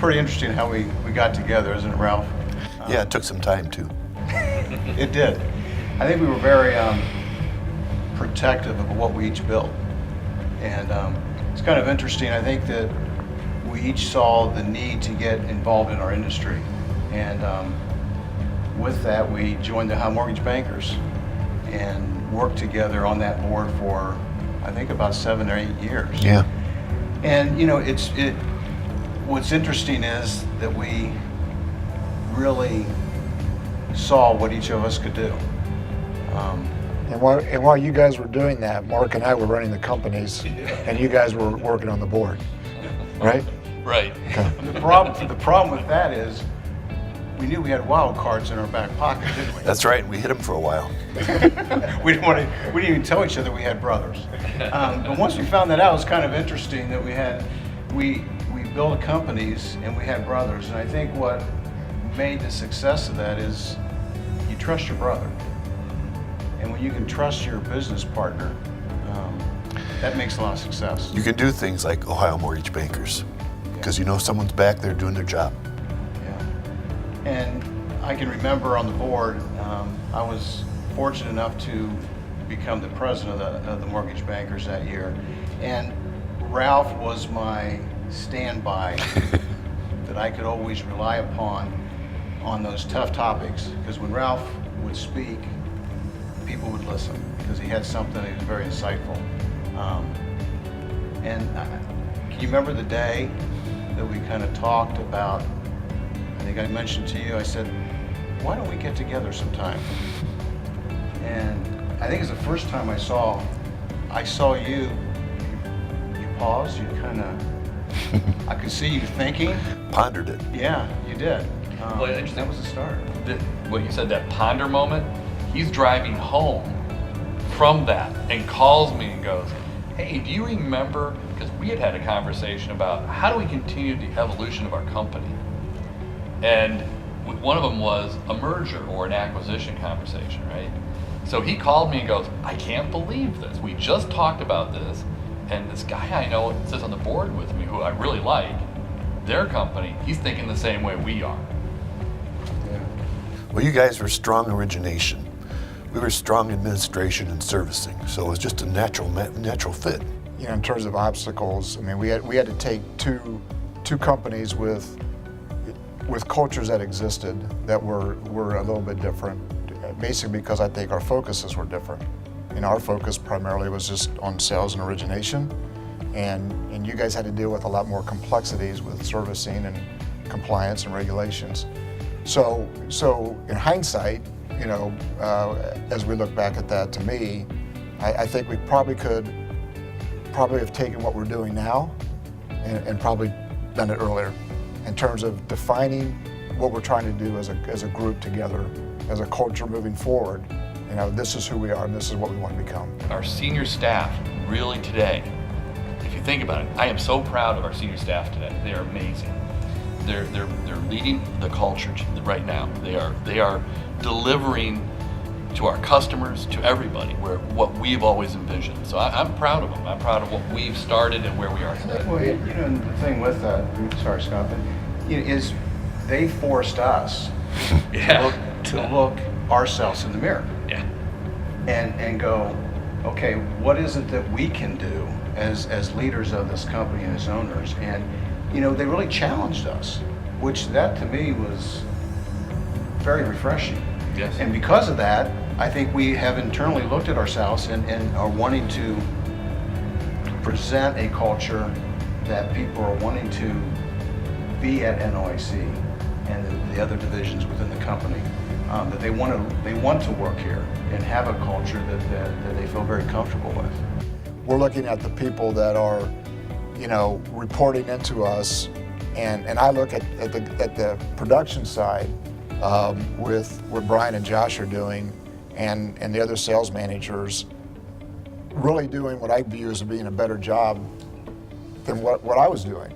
pretty interesting how we got together, isn't it, Ralph? Yeah, it took some time too. It did. I think we were very protective of what we each built. And it's kind of interesting. I think that we each saw the need to get involved in our industry. And with that, we joined the Ohio Mortgage Bankers and worked together on that board for, I think, about 7 or 8 years. Yeah. And what's interesting is that we really saw what each of us could do. And while you guys were doing that, Mark and I were running the companies, and you guys were working on the board, right? Right. Okay. The problem with that is we knew we had wild cards in our back pocket, didn't we? That's right, we hit them for a while. we didn't even tell each other we had brothers. But once we found that out, it was kind of interesting that we built companies and we had brothers. And I think what made the success of that is you trust your brother. And when you can trust your business partner, that makes a lot of success. You can do things like Ohio Mortgage Bankers because you know someone's back there doing their job. Yeah. And I can remember on the board, I was fortunate enough to become the president of the Mortgage Bankers that year. And Ralph was my standby that I could always rely upon on those tough topics. Because when Ralph would speak, people would listen because he had something that was very insightful. Can you remember the day that we kind of talked about, I think I mentioned to you, I said, why don't we get together sometime? And I think it's the first time I saw you pause, you kind of, I could see you thinking. Pondered it. Yeah, you did. Well, interesting. That was the start. What you said, that ponder moment, he's driving home from that and calls me and goes, hey, do you remember, because we had a conversation about how do we continue the evolution of our company? And one of them was a merger or an acquisition conversation, right? So he called me and goes, I can't believe this. We just talked about this, and this guy I know sits on the board with me who I really like, their company, he's thinking the same way we are. Yeah. Well, you guys were strong origination. We were strong administration and servicing, so it was just a natural fit. You know, in terms of obstacles, I mean, we had to take two companies with cultures that existed that were a little bit different, basically because I think our focuses were different. You know, our focus primarily was just on sales and origination, and you guys had to deal with a lot more complexities with servicing and compliance and regulations. So in hindsight, you know, as we look back at that, to me, I think we probably have taken what we're doing now and probably done it earlier in terms of defining what we're trying to do as a group together, as a culture moving forward. You know, this is who we are and this is what we want to become. Our senior staff really today, if you think about it, I am so proud of our senior staff today. They are amazing. They're leading the culture right now. They are delivering to our customers, to everybody, what we've always envisioned. So I'm proud of them. I'm proud of what we've started and where we are today. Well, you know, and the thing with that, sorry, Scott, but is they forced us to look ourselves in the mirror. Yeah. And go, okay, what is it that we can do as leaders of this company and as owners? And you know, they really challenged us, which that to me was very refreshing. Yes. And because of that, I think we have internally looked at ourselves and are wanting to present a culture that people are wanting to be at NOIC and the other divisions within the company. That they want to work here and have a culture that they feel very comfortable with. We're looking at the people that are, you know, reporting into us, and I look at the production side with what Brian and Josh are doing, and the other sales managers really doing what I view as being a better job than what I was doing.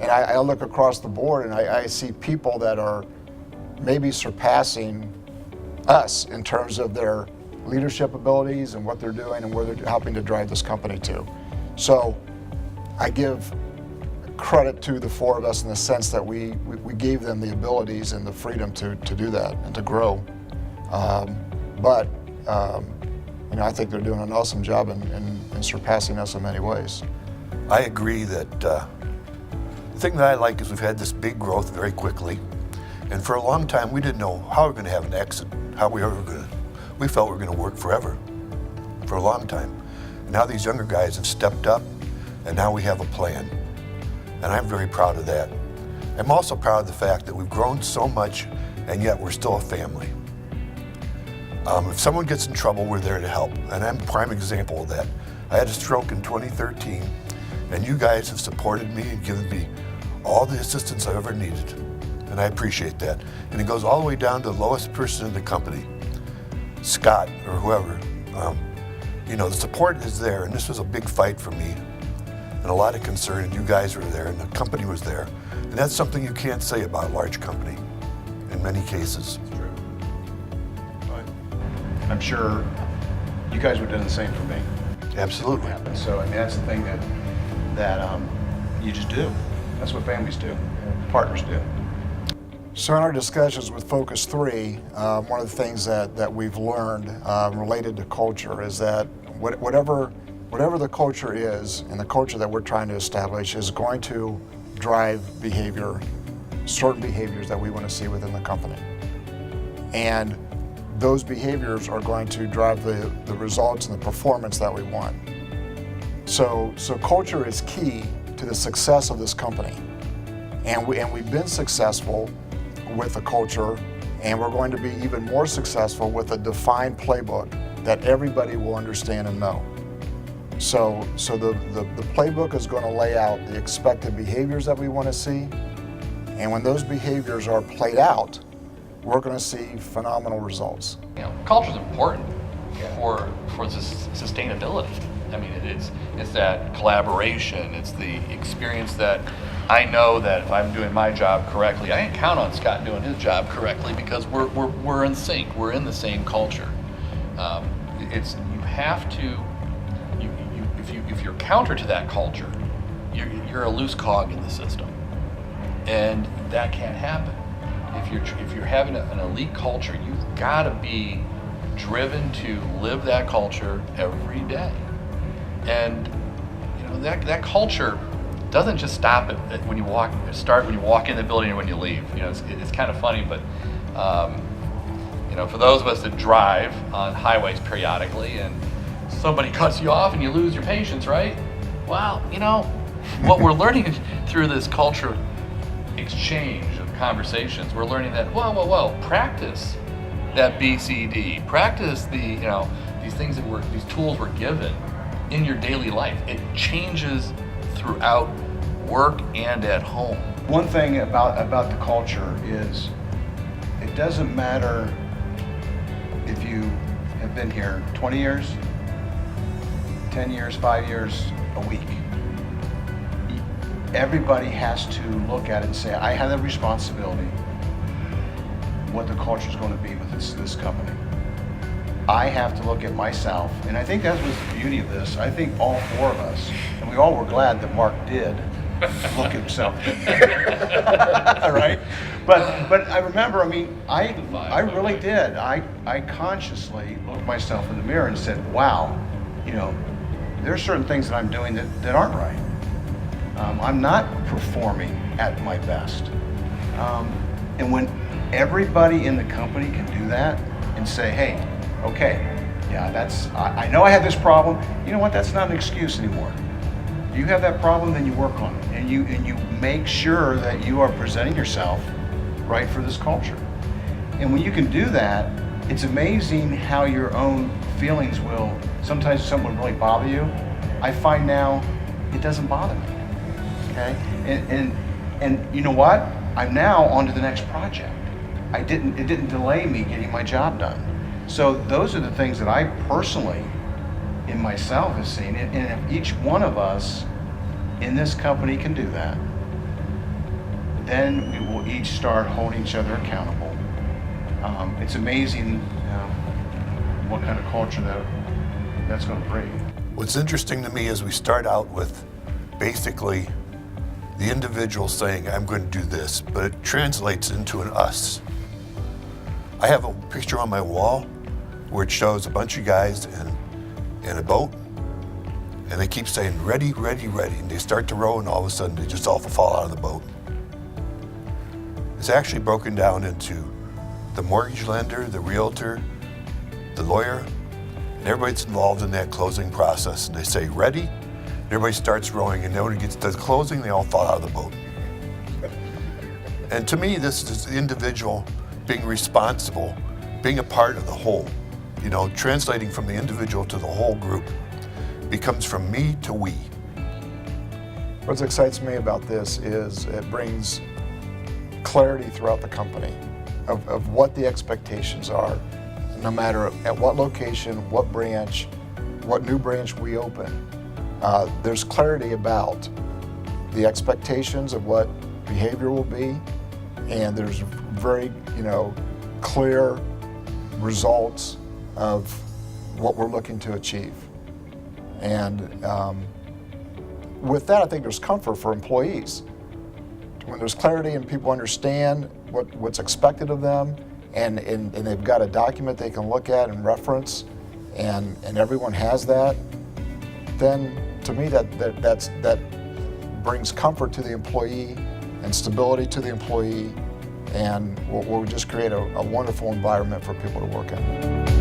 And I look across the board and I see people that are maybe surpassing us in terms of their leadership abilities and what they're doing and where they're helping to drive this company to. So I give credit to the four of us in the sense that we gave them the abilities and the freedom to do that and to grow. But I think they're doing an awesome job in surpassing us in many ways. I agree that the thing that I like is we've had this big growth very quickly, and for a long time we didn't know how we were going to have an exit, we felt we were going to work forever, for a long time. Now these younger guys have stepped up, and now we have a plan, and I'm very proud of that. I'm also proud of the fact that we've grown so much, and yet we're still a family. If someone gets in trouble, we're there to help, and I'm a prime example of that. I had a stroke in 2013, and you guys have supported me and given me all the assistance I ever needed, and I appreciate that. And it goes all the way down to the lowest person in the company, Scott or whoever. The support is there, and this was a big fight for me, and a lot of concern, and you guys were there, and the company was there. And that's something you can't say about a large company in many cases. I'm sure you guys would have done the same for me. Absolutely. So that's the thing that you just do. That's what families do, partners do. So in our discussions with Focus 3, one of the things that we've learned related to culture is that whatever the culture is, and the culture that we're trying to establish is going to drive certain behaviors that we want to see within the company. And those behaviors are going to drive the results and the performance that we want. So culture is key to the success of this company. And we've been successful with the culture, and we're going to be even more successful with a defined playbook that everybody will understand and know. So the playbook is going to lay out the expected behaviors that we want to see, and when those behaviors are played out, we're going to see phenomenal results. Culture is important for the sustainability. I mean, it's that collaboration. It's the experience that I know that if I'm doing my job correctly, I can count on Scott doing his job correctly because we're in sync. We're in the same culture. You have to. If you're counter to that culture, you're a loose cog in the system, and that can't happen. If you're having an elite culture, you've got to be driven to live that culture every day. And that culture doesn't just stop when you walk in the building or when you leave. It's kind of funny, but for those of us that drive on highways periodically and somebody cuts you off and you lose your patience, right? Well, what we're learning through this culture exchange of conversations, we're learning that whoa, practice that BCD, practice these things these tools we're given in your daily life. It changes throughout work and at home. One thing about the culture is it doesn't matter if you have been here 20 years, 10 years, 5 years, a week. Everybody has to look at it and say, I have the responsibility what the culture is going to be with this company. I have to look at myself, and I think that was the beauty of this. I think all four of us, and we all were glad that Mark did look at himself. Right? But I remember, I really did. I consciously looked myself in the mirror and said, wow, there's certain things that I'm doing that aren't right. I'm not performing at my best. And when everybody in the company can do that and say, hey, okay, yeah, I know I have this problem. You know what? That's not an excuse anymore. You have that problem, then you work on it, and you make sure that you are presenting yourself right for this culture. And when you can do that, it's amazing how your own feelings will. Sometimes someone really bother you. I find now it doesn't bother me. Okay, and you know what? I'm now on to the next project. It didn't delay me getting my job done. So those are the things that I personally, in myself, have seen. And if each one of us in this company can do that, then we will each start holding each other accountable. It's amazing what kind of culture that's going to bring. What's interesting to me is we start out with basically the individual saying, I'm going to do this, but it translates into an us. I have a picture on my wall where it shows a bunch of guys in a boat, and they keep saying, ready, ready, ready, and they start to row, and all of a sudden they just all fall out of the boat. It's actually broken down into the mortgage lender, the realtor, the lawyer, and everybody's involved in that closing process, and they say, ready, and everybody starts rowing, and then when it gets to the closing, they all fall out of the boat. And to me, this is the individual being responsible, being a part of the whole. You know, translating from the individual to the whole group becomes from me to we. What excites me about this is it brings clarity throughout the company of what the expectations are, no matter at what location, what branch, what new branch we open. There's clarity about the expectations of what behavior will be, and there's very, clear results of what we're looking to achieve. And with that, I think there's comfort for employees. When there's clarity and people understand what's expected of them, and they've got a document they can look at and reference, and everyone has that, then to me that brings comfort to the employee and stability to the employee, and we'll just create a wonderful environment for people to work in.